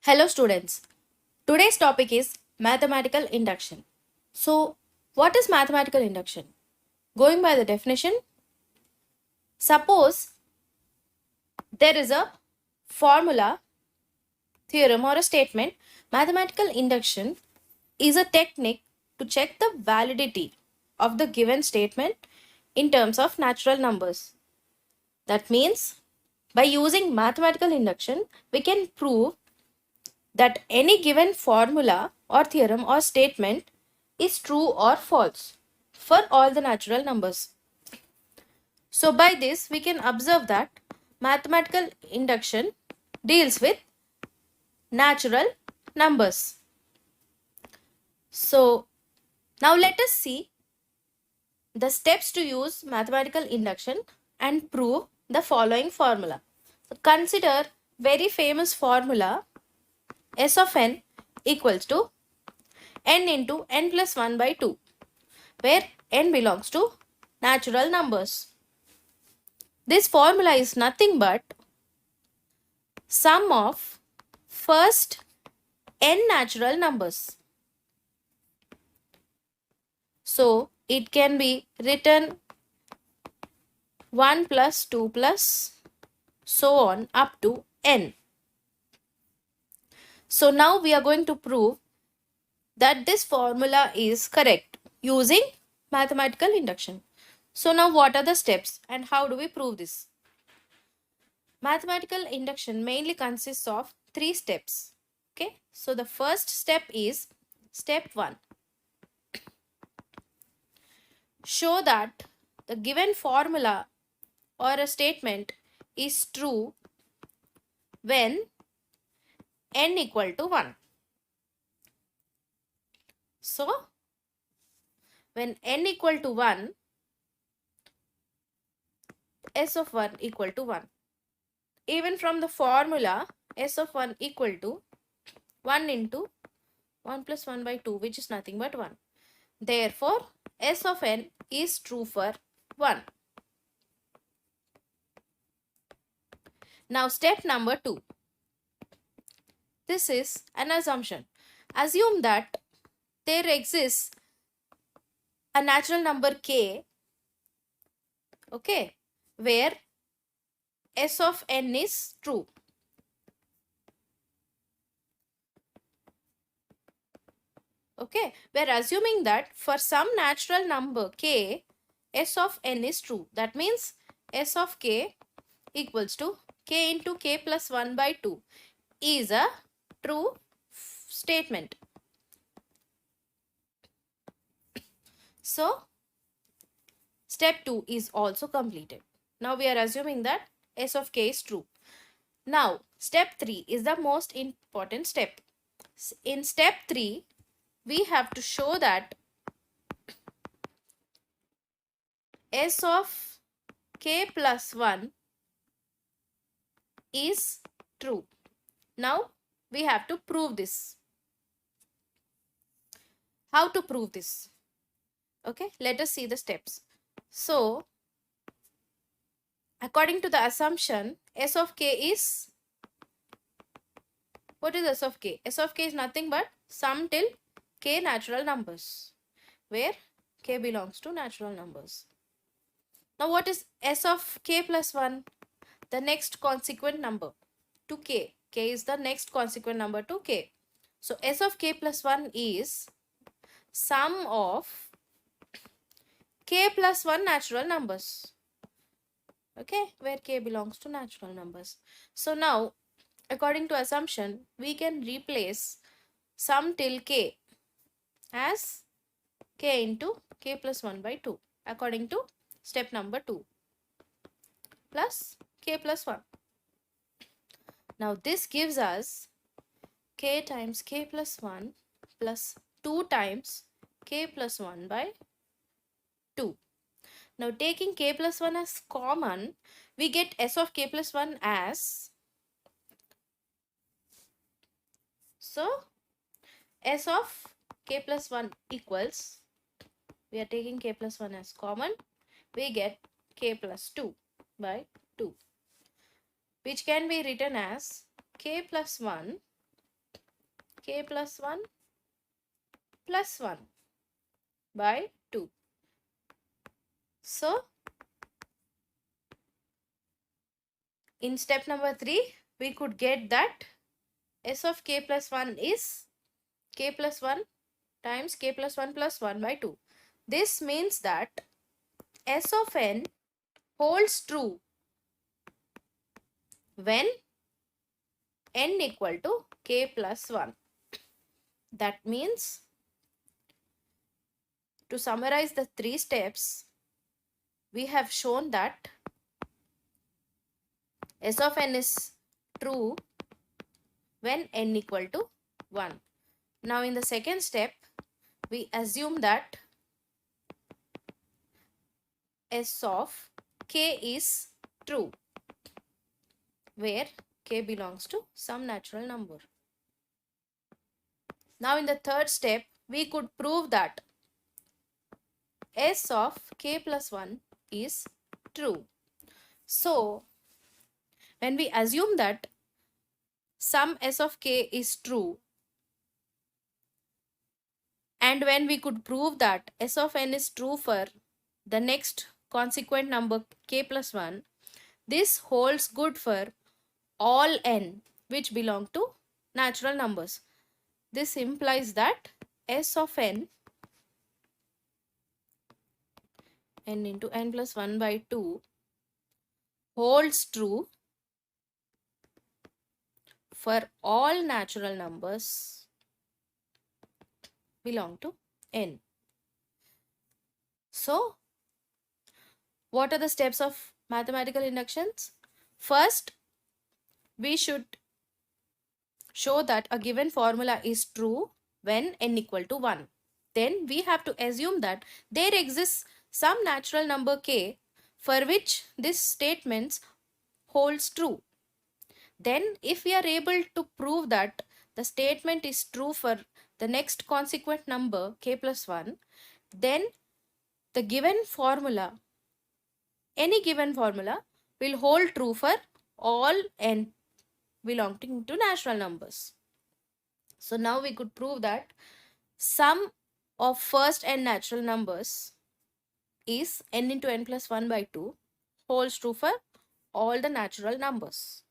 Hello students. Today's topic is mathematical induction. So, what is mathematical induction? Going by the definition, suppose there is a formula, theorem or a statement. Mathematical induction is a technique to check the validity of the given statement in terms of natural numbers. That means by using mathematical induction, we can prove that any given formula or theorem or statement is true or false for all the natural numbers. So by this we can observe that mathematical induction deals with natural numbers. So now let us see the steps to use mathematical induction and prove the following formula. So consider very famous formula S of n equals to n into n plus 1 by 2, where n belongs to natural numbers. This formula is nothing but sum of first n natural numbers. So it can be written 1 plus 2 plus so on up to n. So now we are going to prove that this formula is correct using mathematical induction. So now what are the steps and how do we prove this? Mathematical induction mainly consists of 3 steps. Okay, so the first step is step 1. Show that the given formula or a statement is true when n equal to 1. So when n equal to 1, s of 1 equal to 1. Even from the formula, s of 1 equal to 1 into 1 plus 1 by 2, which is nothing but 1. Therefore, s of n is true for 1. Now step number 2. This is an assumption. Assume that there exists a natural number k, okay, where s of n is true. Okay, we are assuming that for some natural number k, s of n is true. That means s of k equals to k into k plus 1 by 2 is a true statement. So, step 2 is also completed. Now we are assuming that s of k is true. Now, step 3 is the most important step. In step 3, we have to show that s of k plus 1 is true. Now, we have to prove this. How to prove this? Okay, let us see the steps. So, according to the assumption, s of k is, what is s of k? S of k is nothing but sum till k natural numbers, where k belongs to natural numbers. Now what is s of k plus 1? The next consequent number to k. K is the next consequent number to k. So s of k plus 1 is sum of k plus 1 natural numbers. Okay, where k belongs to natural numbers. So now, according to assumption, we can replace sum till k as k into k plus 1 by 2 according to step number 2 plus k plus 1. Now this gives us k times k plus 1 plus 2 times k plus 1 by 2. Now taking k plus 1 as common, we get s of k plus 1 as, so s of k plus 1 equals, we are taking k plus 1 as common, we get k plus 2 by 2, which can be written as k plus 1 k plus 1 plus 1 by 2. So, in step number 3, we could get that s of k plus 1 is k plus 1 times k plus 1 plus 1 by 2. This means that s of n holds true when n equal to k plus 1. That means, to summarize the 3 steps, we have shown that s of n is true when n equal to 1. Now in the second step, we assume that s of k is true where k belongs to some natural number. Now in the third step, we could prove that s of k plus 1 is true. So when we assume that some s of k is true, and when we could prove that s of n is true for the next consequent number k plus 1, this holds good for all n which belong to natural numbers. This implies that s of n into n plus 1 by 2 holds true for all natural numbers belong to n. So, what are the steps of mathematical inductions? First, we should show that a given formula is true when n equal to 1. Then we have to assume that there exists some natural number k for which this statement holds true. Then if we are able to prove that the statement is true for the next consequent number k plus 1, then the given formula, any given formula, will hold true for all n belonging to natural numbers. So now we could prove that sum of first n natural numbers is n into n plus 1 by 2 holds true for all the natural numbers.